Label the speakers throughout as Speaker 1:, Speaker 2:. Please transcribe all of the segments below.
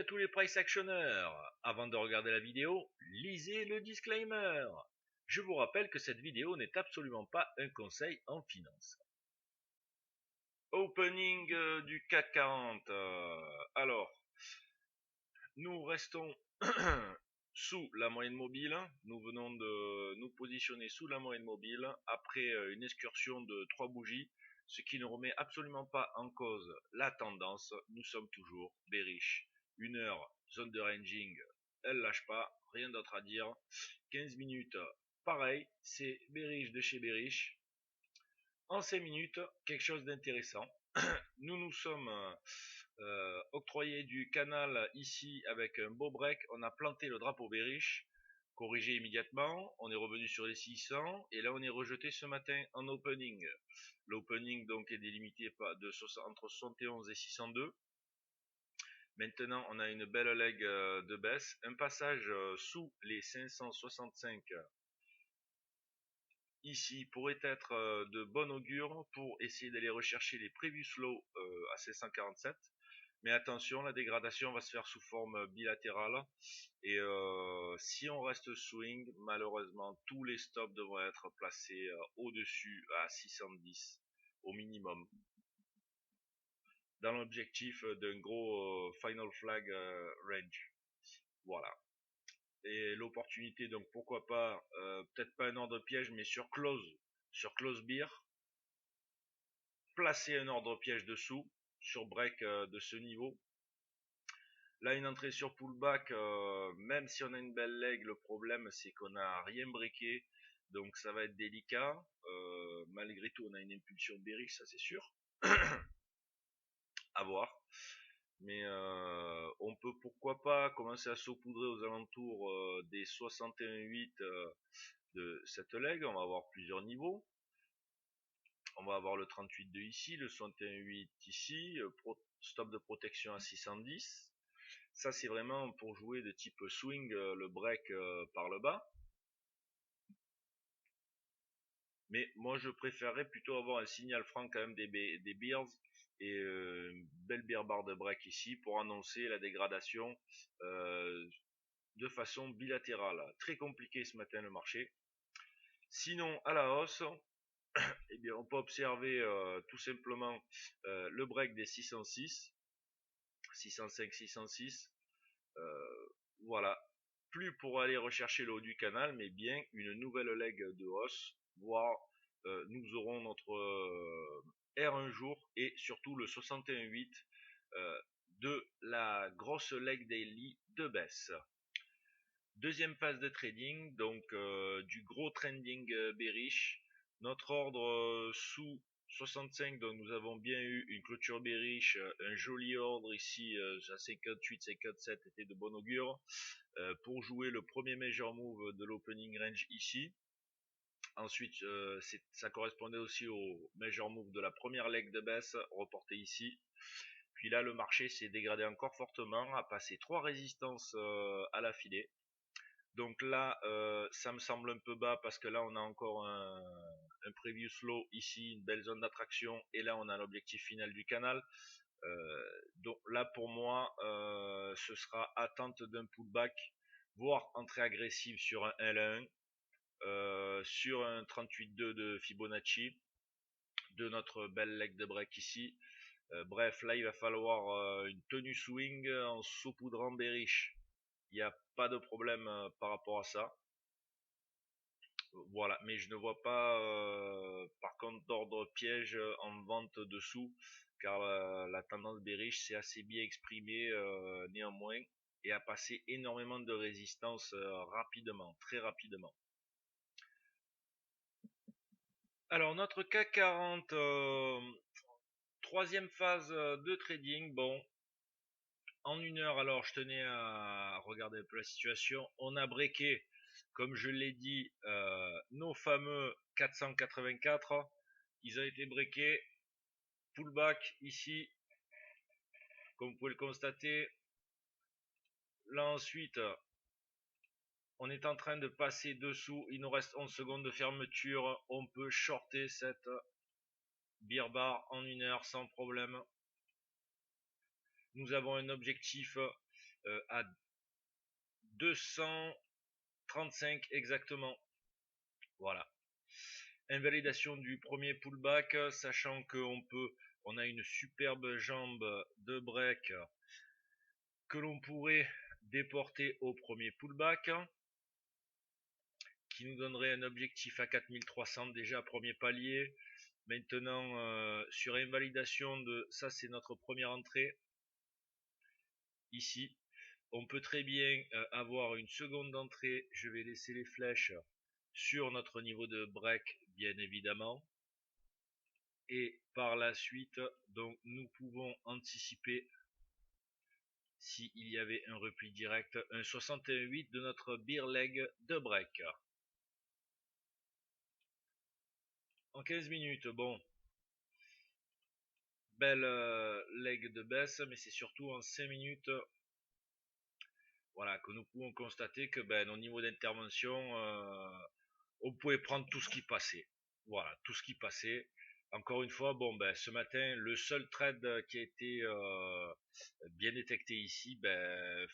Speaker 1: à tous les price actionneurs. Avant de regarder la vidéo, lisez le disclaimer. Je vous rappelle que cette vidéo n'est absolument pas un conseil en finance. Opening du CAC 40. Alors, nous restons sous la moyenne mobile. Nous venons de nous positionner sous la moyenne mobile après une excursion de 3 bougies, ce qui ne remet absolument pas en cause la tendance. Nous sommes toujours bearish. 1 heure, zone de ranging, elle lâche pas, rien d'autre à dire. 15 minutes, pareil, c'est bearish de chez bearish. En 5 minutes, quelque chose d'intéressant. Nous nous sommes octroyé du canal ici avec un beau break. On a planté le drapeau bearish, corrigé immédiatement. On est revenu sur les 600 et là on est rejeté ce matin en opening. L'opening donc est délimité entre 71 et 602. Maintenant, on a une belle leg de baisse, un passage sous les 565 ici pourrait être de bon augure pour essayer d'aller rechercher les previous lows à 547. Mais attention, la dégradation va se faire sous forme bilatérale et si on reste swing, malheureusement, tous les stops devront être placés au-dessus à 610 au minimum, dans l'objectif d'un gros final flag range. Voilà. Et l'opportunité, donc pourquoi pas, peut-être pas un ordre piège, mais sur close beer, placer un ordre piège dessous, sur break de ce niveau. Là, une entrée sur pullback, même si on a une belle leg, le problème c'est qu'on n'a rien breaké, donc ça va être délicat. Malgré tout, on a une impulsion bearish, ça c'est sûr. À voir. Mais on peut pourquoi pas commencer à saupoudrer aux alentours des 61,8 de cette leg. On va avoir plusieurs niveaux. On va avoir le 38,2 ici, le 61,8 ici, stop de protection à 610. Ça c'est vraiment pour jouer de type swing, le break par le bas. Mais moi je préférerais plutôt avoir un signal franc quand même des bears et une belle bear bar de break ici pour annoncer la dégradation de façon bilatérale. Très compliqué ce matin le marché. Sinon à la hausse, eh bien, on peut observer tout simplement le break des 606, 605, 606. Voilà. Plus pour aller rechercher le haut du canal, mais bien une nouvelle leg de hausse, voire nous aurons notre R un jour et surtout le 61,8 de la grosse leg daily de baisse. Deuxième phase de trading, donc du gros trending bearish. Notre ordre sous 65, donc nous avons bien eu une clôture bearish, un joli ordre ici à 58, 57 était de bon augure pour jouer le premier major move de l'opening range ici. Ensuite, ça correspondait aussi au major move de la première leg de baisse reporté ici. Puis là, le marché s'est dégradé encore fortement, a passé 3 résistances à l'affilée. Donc là, ça me semble un peu bas parce que là, on a encore un previous low ici, une belle zone d'attraction. Et là, on a l'objectif final du canal. Donc là, pour moi, ce sera attente d'un pullback, voire entrée agressive sur un L1, sur un 38,2 de Fibonacci, de notre belle leg de break ici. Bref, là, il va falloir une tenue swing en saupoudrant bearish. Il n'y a pas de problème par rapport à ça. Voilà, mais je ne vois pas par contre d'ordre piège en vente dessous, car la tendance bearish s'est assez bien exprimée néanmoins et a passé énormément de résistance rapidement, très rapidement. Alors notre CAC 40, troisième phase de trading. Bon, en 1 heure, alors je tenais à regarder un peu la situation. On a breaké, comme je l'ai dit, nos fameux 484. Ils ont été breakés. Pullback ici, comme vous pouvez le constater. Là ensuite, on est en train de passer dessous. Il nous reste 11 secondes de fermeture. On peut shorter cette bear bar en 1 heure sans problème. Nous avons un objectif à 235 exactement. Voilà. Invalidation du premier pullback, sachant on a une superbe jambe de break que l'on pourrait déporter au premier pullback, qui nous donnerait un objectif à 4300 déjà, premier palier. Maintenant, sur invalidation de ça, c'est notre première entrée ici. On peut très bien avoir une seconde entrée. Je vais laisser les flèches sur notre niveau de break, bien évidemment. Et par la suite, donc, nous pouvons anticiper s'il y avait un repli direct, un 61,8 de notre beer leg de break. En 15 minutes, bon, belle leg de baisse, mais c'est surtout en 5 minutes, voilà, que nous pouvons constater que nos niveaux d'intervention, on pouvait prendre tout ce qui passait. Voilà, tout ce qui passait. Encore une fois, bon, ce matin, le seul trade qui a été bien détecté ici,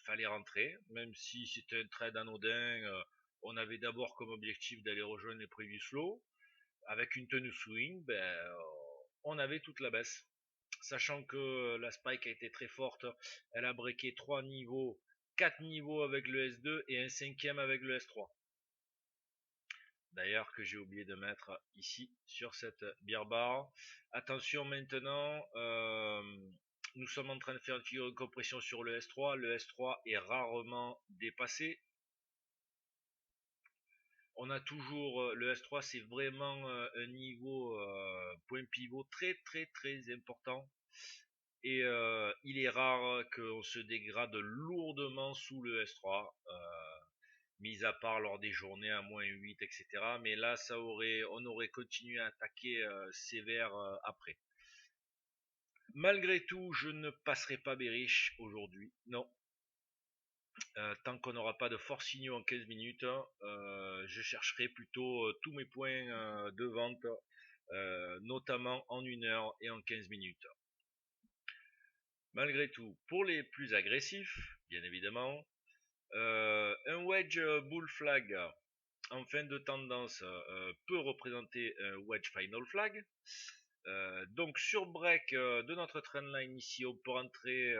Speaker 1: fallait rentrer, même si c'était un trade anodin. On avait d'abord comme objectif d'aller rejoindre les previous lows. Avec une tenue swing, on avait toute la baisse. Sachant que la spike a été très forte, elle a breaké 3 niveaux, 4 niveaux avec le S2 et un 5e avec le S3. D'ailleurs que j'ai oublié de mettre ici sur cette beer bar. Attention maintenant, nous sommes en train de faire une figure de compression sur le S3. Le S3 est rarement dépassé. On a toujours le S3, c'est vraiment un niveau point pivot très très très important. Et il est rare qu'on se dégrade lourdement sous le S3. Mis à part lors des journées à moins 8, etc. Mais là, on aurait continué à attaquer sévère après. Malgré tout, je ne passerai pas bearish aujourd'hui, non. Tant qu'on n'aura pas de forts signaux en 15 minutes, je chercherai plutôt tous mes points de vente, notamment en 1 heure et en 15 minutes. Malgré tout, pour les plus agressifs, bien évidemment, un wedge bull flag en fin de tendance peut représenter un wedge final flag. Donc sur break de notre trendline ici, on peut rentrer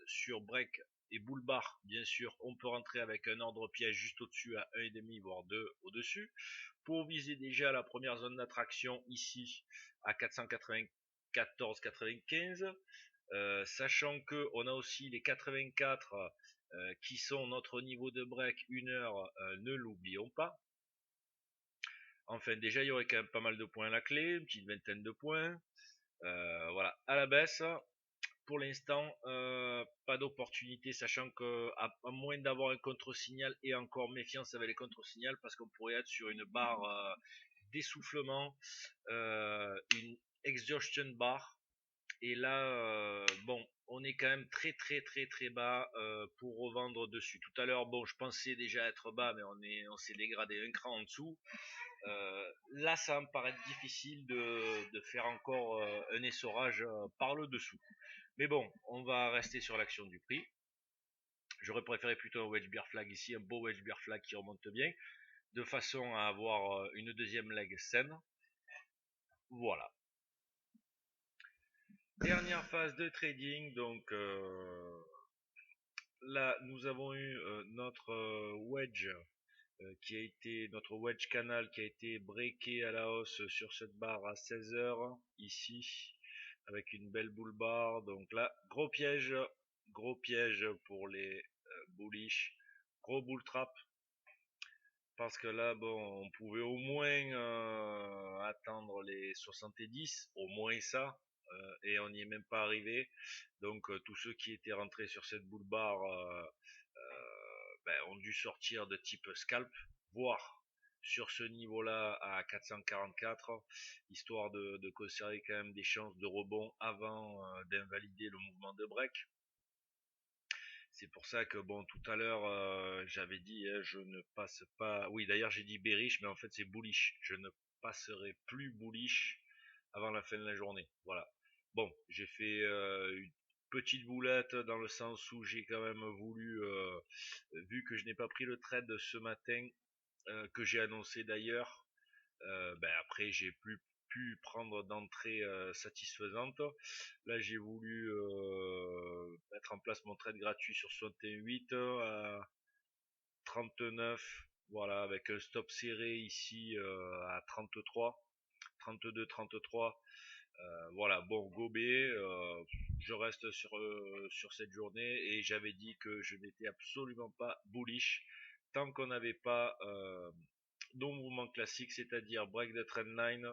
Speaker 1: sur break et bull bar, bien sûr, on peut rentrer avec un ordre piège juste au-dessus à 1,5 voire 2 au-dessus pour viser déjà la première zone d'attraction ici à 494,95. Sachant que on a aussi les 84 qui sont notre niveau de break 1 heure, ne l'oublions pas. Enfin, déjà, il y aurait quand même pas mal de points à la clé, une petite vingtaine de points. Voilà, à la baisse. Pour l'instant, pas d'opportunité, sachant que à moins d'avoir un contre-signal, et encore méfiance avec les contre-signaux, parce qu'on pourrait être sur une barre d'essoufflement, une exhaustion bar. Et là, bon, on est quand même très très très très bas pour revendre dessus. Tout à l'heure, bon, je pensais déjà être bas, mais on s'est dégradé un cran en dessous. Là, ça va me paraître difficile de faire encore un essorage par le dessous. Mais bon, on va rester sur l'action du prix. J'aurais préféré plutôt un wedge bear flag ici, un beau wedge bear flag qui remonte bien, de façon à avoir une deuxième leg saine. Voilà. Dernière phase de trading, donc là nous avons eu notre wedge notre wedge canal qui a été breaké à la hausse sur cette barre à 16h ici avec une belle bull bar. Donc là, gros piège pour les bullish, gros bull trap, parce que là, bon, on pouvait au moins attendre les 70, au moins ça, et on n'y est même pas arrivé. Donc tous ceux qui étaient rentrés sur cette bull bar ont dû sortir de type scalp, voire sur ce niveau-là à 444, histoire de conserver quand même des chances de rebond avant d'invalider le mouvement de break. C'est pour ça que bon, tout à l'heure j'avais dit je ne passe pas. Oui, d'ailleurs j'ai dit bearish, mais en fait c'est bullish. Je ne passerai plus bullish avant la fin de la journée. Voilà. Bon, j'ai fait petite boulette dans le sens où j'ai quand même voulu, vu que je n'ai pas pris le trade ce matin, que j'ai annoncé d'ailleurs, après j'ai plus pu prendre d'entrée satisfaisante. Là j'ai voulu mettre en place mon trade gratuit sur 61,8 à 39, voilà, avec un stop serré ici à 33, 32, 33. Voilà, bon, Gobé, je reste sur cette journée et j'avais dit que je n'étais absolument pas bullish tant qu'on n'avait pas nos mouvements classiques, c'est-à-dire break the trend line,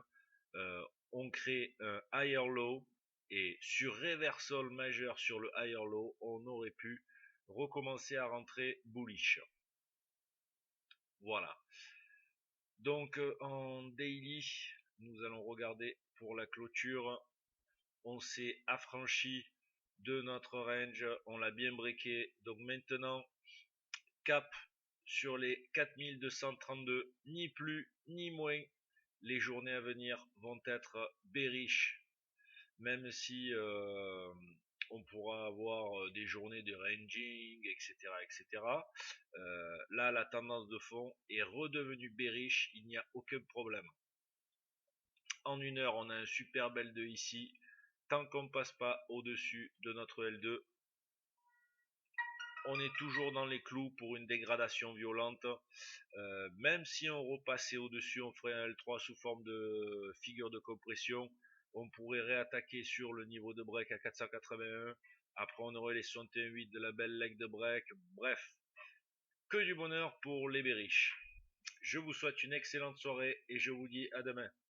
Speaker 1: on crée un higher low et sur reversal majeur sur le higher low, on aurait pu recommencer à rentrer bullish. Voilà. Donc en daily, nous allons regarder pour la clôture. On s'est affranchi de notre range, on l'a bien breaké. Donc maintenant, cap sur les 4232, ni plus ni moins. Les journées à venir vont être bearish, même si on pourra avoir des journées de ranging, etc. etc. Là, la tendance de fond est redevenue bearish, il n'y a aucun problème. En une heure, on a un super L2 ici. Tant qu'on ne passe pas au-dessus de notre L2, on est toujours dans les clous pour une dégradation violente. Même si on repassait au-dessus, on ferait un L3 sous forme de figure de compression. On pourrait réattaquer sur le niveau de break à 481. Après, on aurait les 61,8 de la belle leg de break. Bref, que du bonheur pour les bearish. Je vous souhaite une excellente soirée et je vous dis à demain.